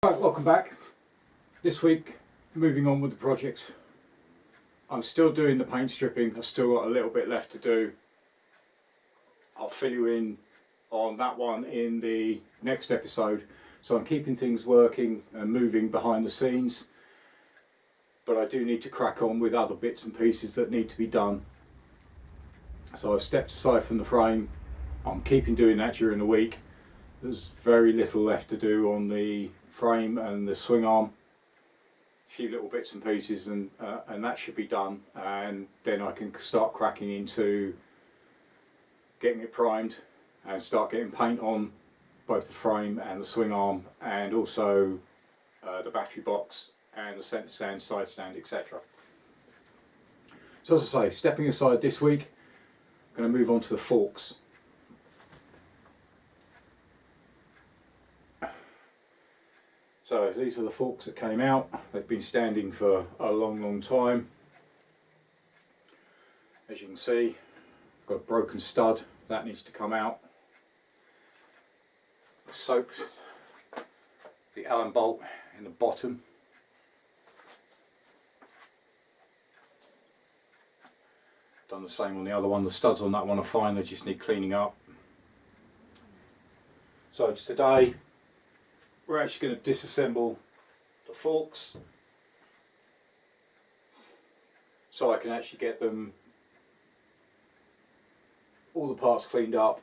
Right, welcome back. This week, moving on with the project. I'm still doing the paint stripping. I've still got a little bit left to do. I'll fill you in on that one in the next episode. So I'm keeping things working and moving behind the scenes, but I do need to crack on with other bits and pieces that need to be done. So I've stepped aside from the frame. I'm keeping doing that during the week. There's very little left to do on the frame and the swing arm. A few little bits and pieces, and that should be done, and then I can start cracking into getting it primed and start getting paint on both the frame and the swing arm, and also the battery box and the centre stand, side stand, etc. So as I say, stepping aside this week, I'm going to move on to the forks. So these are the forks that came out. They've been standing for a long time. As you can see, I've got a broken stud, that needs to come out. I've soaked the Allen bolt in the bottom. Done the same on the other one. The studs on that one are fine, they just need cleaning up. So today we're actually going to disassemble the forks so I can actually get them, all the parts cleaned up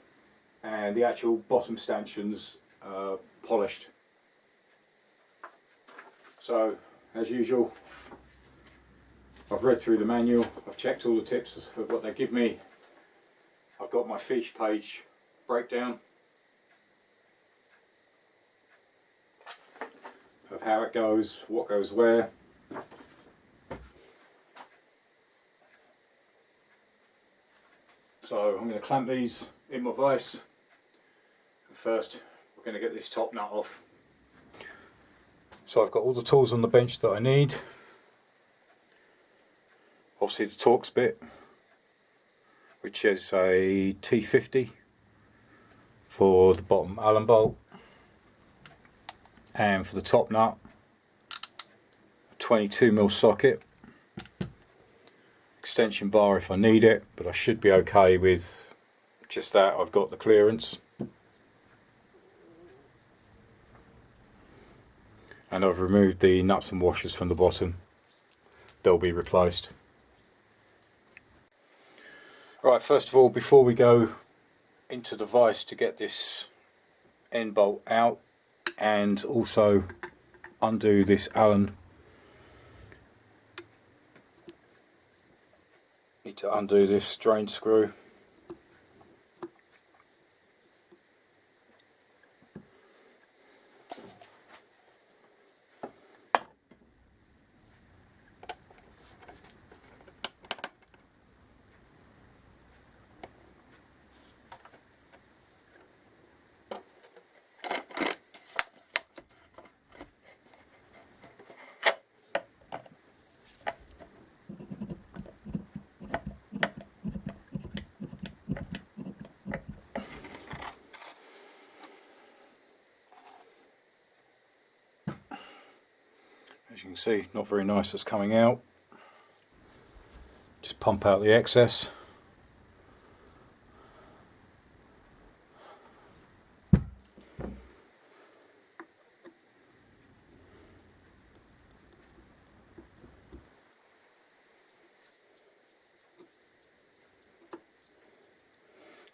and the actual bottom stanchions polished. So as usual, I've read through the manual, I've checked all the tips of what they give me. I've got my feature page breakdown of how it goes, what goes where. So I'm going to clamp these in my vise. First we're going to get this top nut off. So I've got all the tools on the bench that I need. Obviously the Torx bit, which is a T50 for the bottom Allen bolt, and for the top nut a 22mm socket, extension bar if I need it, but I should be okay with just that. I've got the clearance, and I've removed the nuts and washers from the bottom. They'll be replaced. Right, first of all, before we go into the vise to get this end bolt out and also undo this Allen, need to undo this drain screw. As you can see, not very nice that's coming out. Just pump out the excess.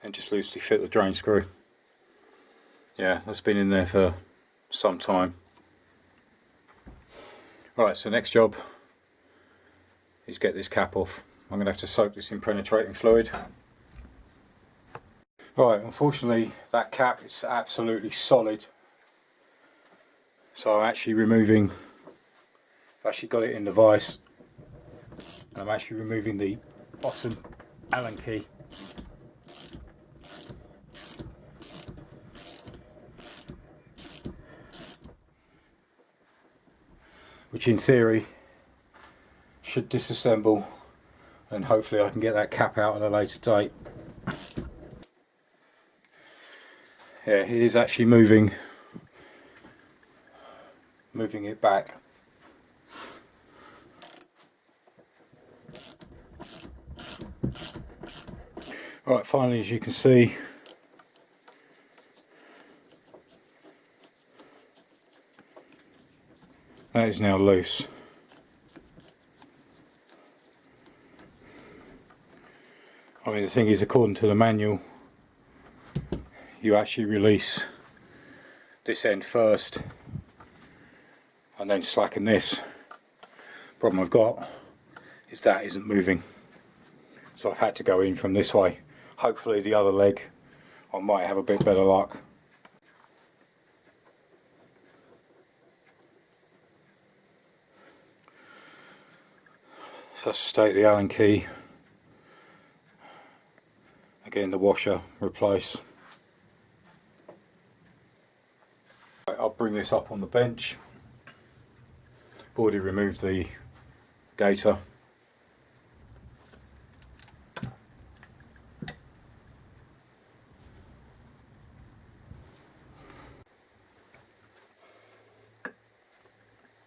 And just loosely fit the drain screw. Yeah, that's been in there for some time. Right, so next job is get this cap off. I'm going to have to soak this in penetrating fluid. Right, unfortunately that cap is absolutely solid. So I'm actually removing, I've actually got it in the vise, and I'm actually removing the bottom Allen key. Which in theory should disassemble, and hopefully I can get that cap out at a later date. Yeah, it is actually moving moving it back. Right, finally, as you can see, that is now loose. I mean, the thing is, according to the manual, you actually release this end first and then slacken this. Problem I've got is that isn't moving, so I've had to go in from this way. Hopefully the other leg I might have a bit better luck. So that's the state of the Allen key. Again, the washer replace. I'll bring this up on the bench. I've already removed the gaiter.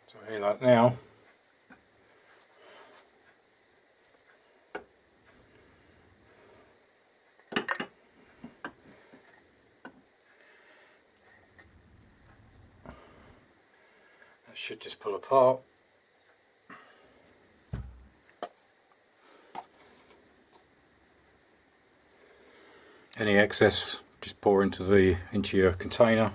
So here, like now, that should just pull apart. Any excess just pour into your container.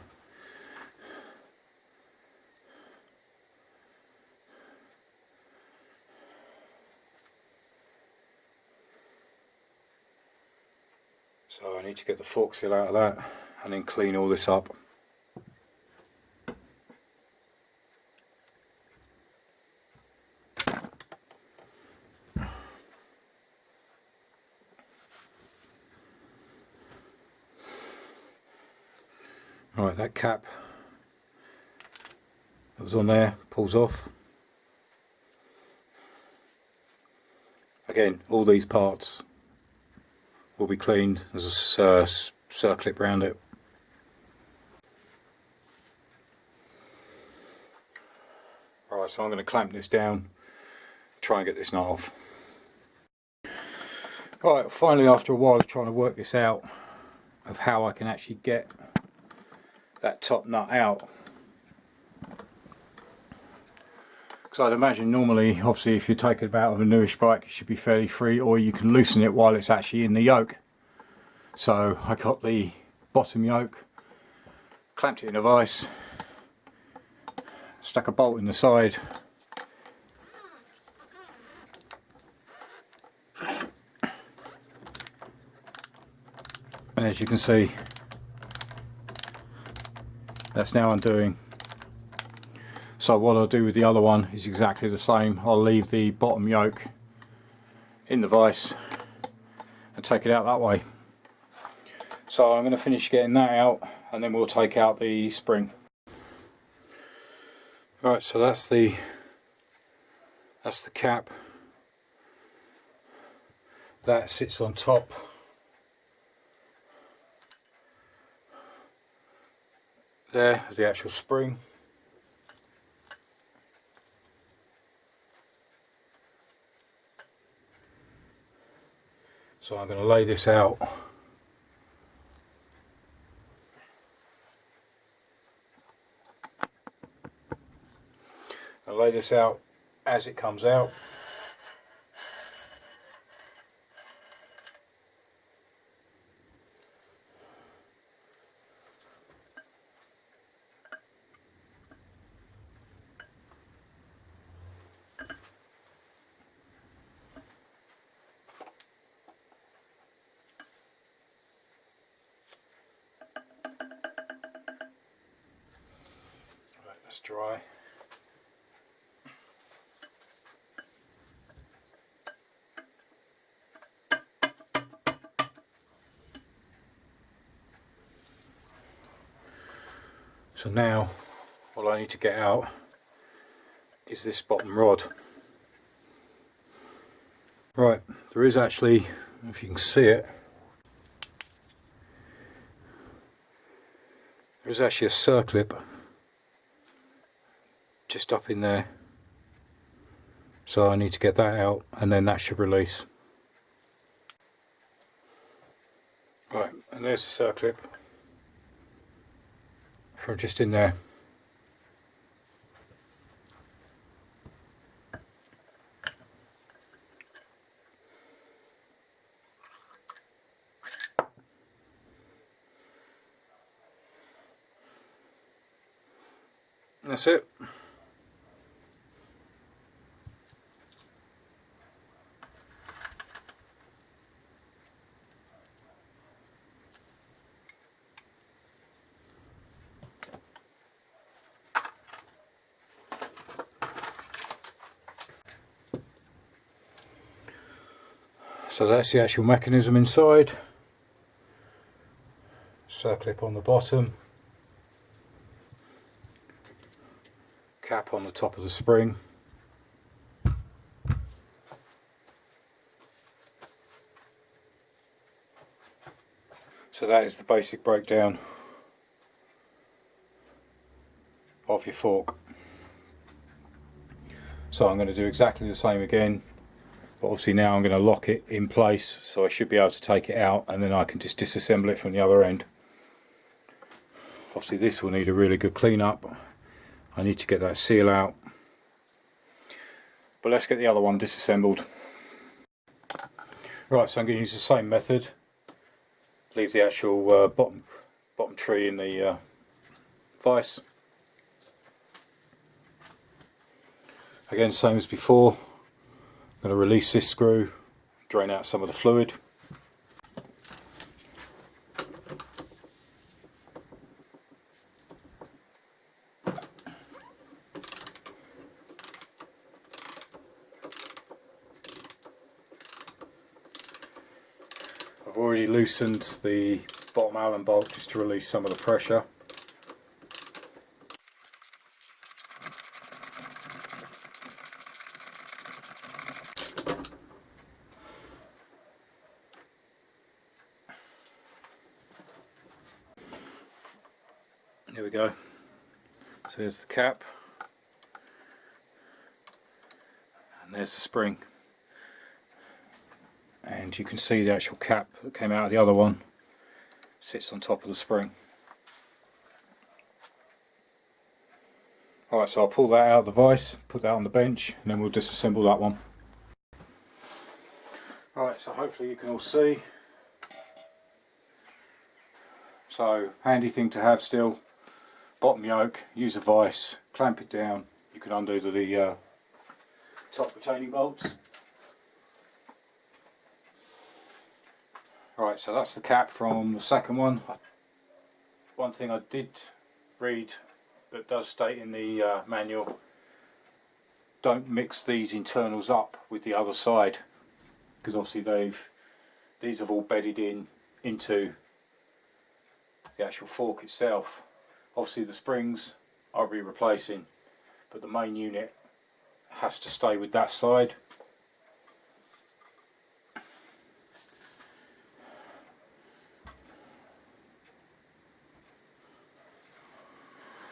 So I need to get the fork seal out of that and then clean all this up. Right, that cap that was on there pulls off. Again, all these parts will be cleaned. There's a circlip around it. Right, so I'm going to clamp this down, try and get this nut off. Right, finally, after a while of trying to work this out of how I can actually get that top nut out, because I'd imagine normally, obviously, if you take it out of a newish bike, it should be fairly free, or you can loosen it while it's actually in the yoke. So I got the bottom yoke, clamped it in a vise, stuck a bolt in the side, and as you can see, that's now undoing. So what I'll do with the other one is exactly the same. I'll leave the bottom yoke in the vise and take it out that way. So I'm going to finish getting that out and then we'll take out the spring. Right, so that's the cap. That sits on top. There, the actual spring. So I'm going to lay this out. I'll lay this out as it comes out. Let's dry. So now all I need to get out is this bottom rod. Right, there is actually, if you can see it, there is actually a circlip just up in there, so I need to get that out and then that should release. Right, and there's the circlip from just in there. That's it. So that's the actual mechanism inside. Circlip on the bottom. Cap on the top of the spring. So that is the basic breakdown of your fork. So I'm going to do exactly the same again, but obviously now I'm going to lock it in place, so I should be able to take it out and then I can just disassemble it from the other end. Obviously this will need a really good clean up. I need to get that seal out, but let's get the other one disassembled. Right, so I'm going to use the same method. Leave the actual bottom tree in the vise. Again, same as before. I'm going to release this screw, drain out some of the fluid. I've already loosened the bottom Allen bolt just to release some of the pressure. There we go. So there's the cap, and there's the spring. And you can see the actual cap that came out of the other one sits on top of the spring. Alright, so I'll pull that out of the vise, put that on the bench, and then we'll disassemble that one. Alright, so hopefully you can all see. So, handy thing to have still. Bottom yoke, use a vise, clamp it down. You can undo the top retaining bolts. Right, so that's the cap from the second one. One thing I did read that does state in the manual, don't mix these internals up with the other side, because obviously these have all bedded into the actual fork itself. Obviously the springs I'll be replacing, but the main unit has to stay with that side.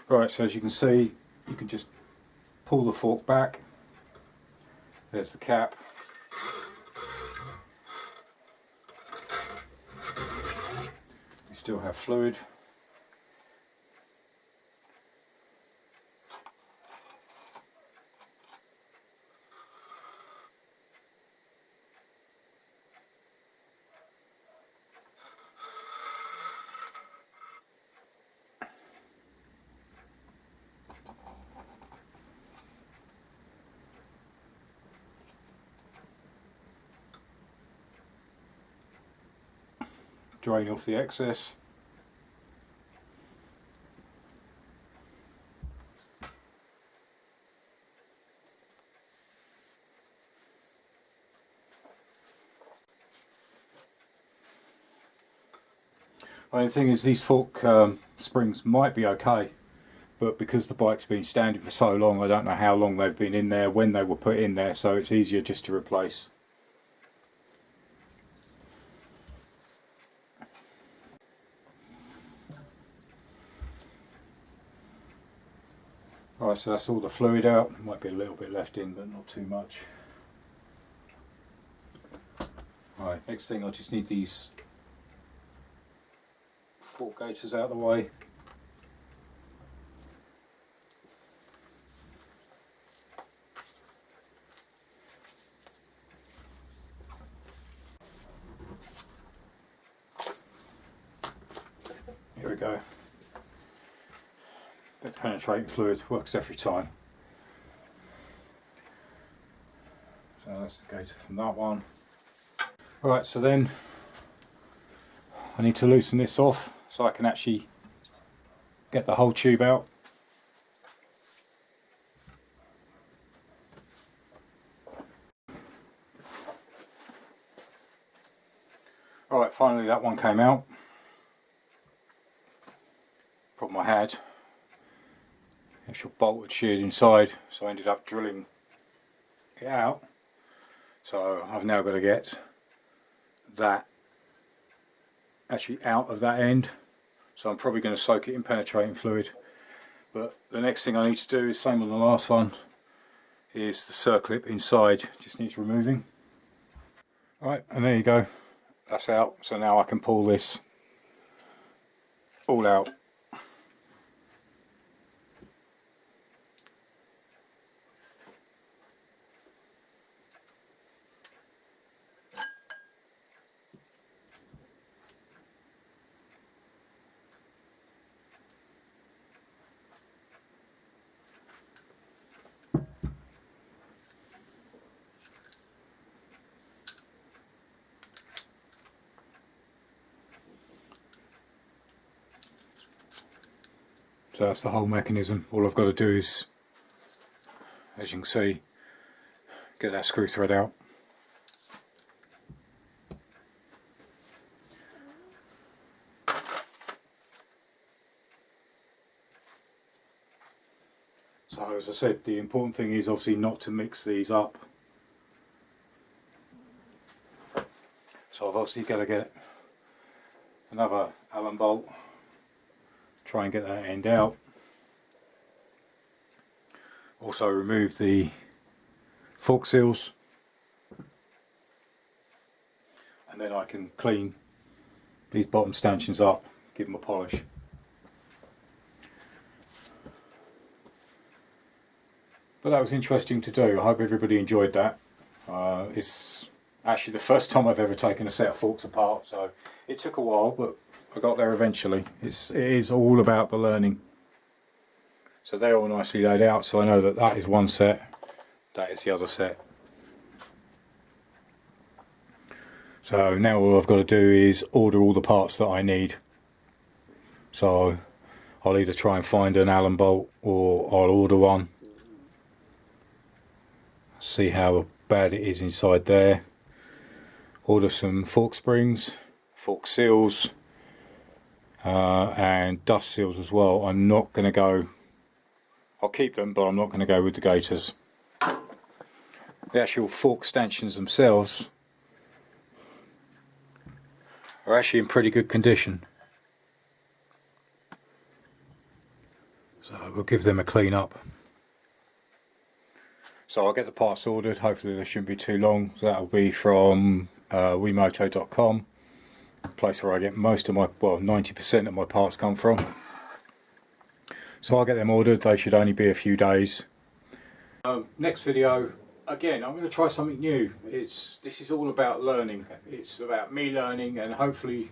Right, so as you can see, you can just pull the fork back. There's the cap. You still have fluid. Drain off the excess. Only thing is, these fork springs might be okay, but because the bike's been standing for so long, I don't know how long they've been in there, when they were put in there, so it's easier just to replace. Right, so that's all the fluid out. Might be a little bit left in, but not too much. Right, next thing, I just need these fork gauges out of the way. Here we go. Bit of penetrating fluid, works every time. So that's the gaiter from that one. Alright, so then I need to loosen this off so I can actually get the whole tube out. Alright, finally that one came out. Problem I had, the actual bolt had sheared inside, so I ended up drilling it out. So I've now got to get that actually out of that end. So I'm probably going to soak it in penetrating fluid. But the next thing I need to do is same on the last one, is the circlip inside just needs removing. Alright, and there you go, that's out. So now I can pull this all out. So that's the whole mechanism. All I've got to do is, as you can see, get that screw thread out. So as I said, the important thing is obviously not to mix these up. So I've obviously got to get another Allen bolt, try and get that end out. Also remove the fork seals, and then I can clean these bottom stanchions up, give them a polish. But that was interesting to do. I hope everybody enjoyed that. It's actually the first time I've ever taken a set of forks apart, so it took a while, but I got there eventually. It is all about the learning. So they're all nicely laid out, so I know that that is one set, that is the other set. So now all I've got to do is order all the parts that I need. So I'll either try and find an Allen bolt or I'll order one. See how bad it is inside there. Order some fork springs, fork seals, and dust seals as well. I'm not going to go, I'll keep them, but I'm not going to go with the gaiters. The actual fork stanchions themselves are actually in pretty good condition, so we'll give them a clean up. So I'll get the parts ordered, hopefully they shouldn't be too long. So that'll be from wemoto.com, a place where I get most of my, well, 90% of my parts come from. So I'll get them ordered, they should only be a few days. Next video, again, I'm going to try something new. This is all about learning. It's about me learning, and hopefully,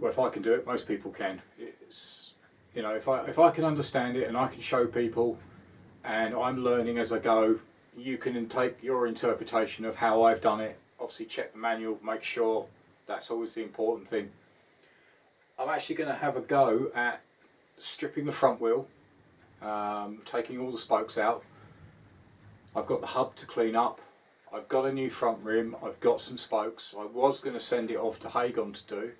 well, if I can do it, most people can. It's, you know, if I can understand it and I can show people, and I'm learning as I go, you can take your interpretation of how I've done it. Obviously check the manual, make sure, that's always the important thing. I'm actually going to have a go at stripping the front wheel, taking all the spokes out. I've got the hub to clean up, I've got a new front rim, I've got some spokes. I was going to send it off to Hagon to do,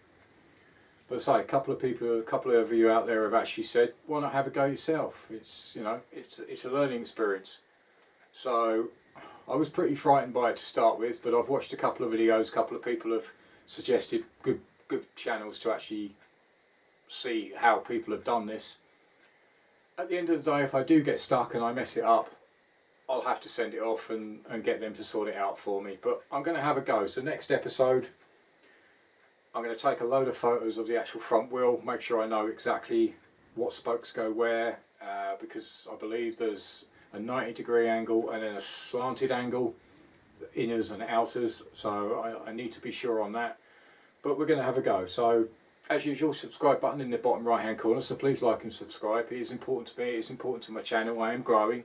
but as I say, a couple of you out there have actually said, why not have a go yourself? It's, you know, it's a learning experience. So I was pretty frightened by it to start with, but I've watched a couple of videos, a couple of people have suggested good channels to actually see how people have done this. at the end of the day, if I do get stuck and I mess it up, I'll have to send it off and get them to sort it out for me. But I'm going to have a go. So next episode, I'm going to take a load of photos of the actual front wheel, make sure I know exactly what spokes go where, because I believe there's a 90-degree angle and then a slanted angle, inners and outers, so I need to be sure on that. But we're going to have a go. So as usual, subscribe button in the bottom right hand corner, so please like and subscribe. It is important to me, it's important to my channel. I am growing.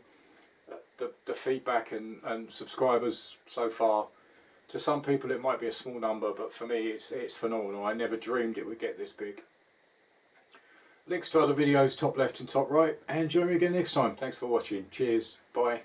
The feedback and subscribers so far, to some people it might be a small number, but for me it's phenomenal. I never dreamed it would get this big. Links to other videos top left and top right, and join me again next time. Thanks for watching. Cheers. Bye.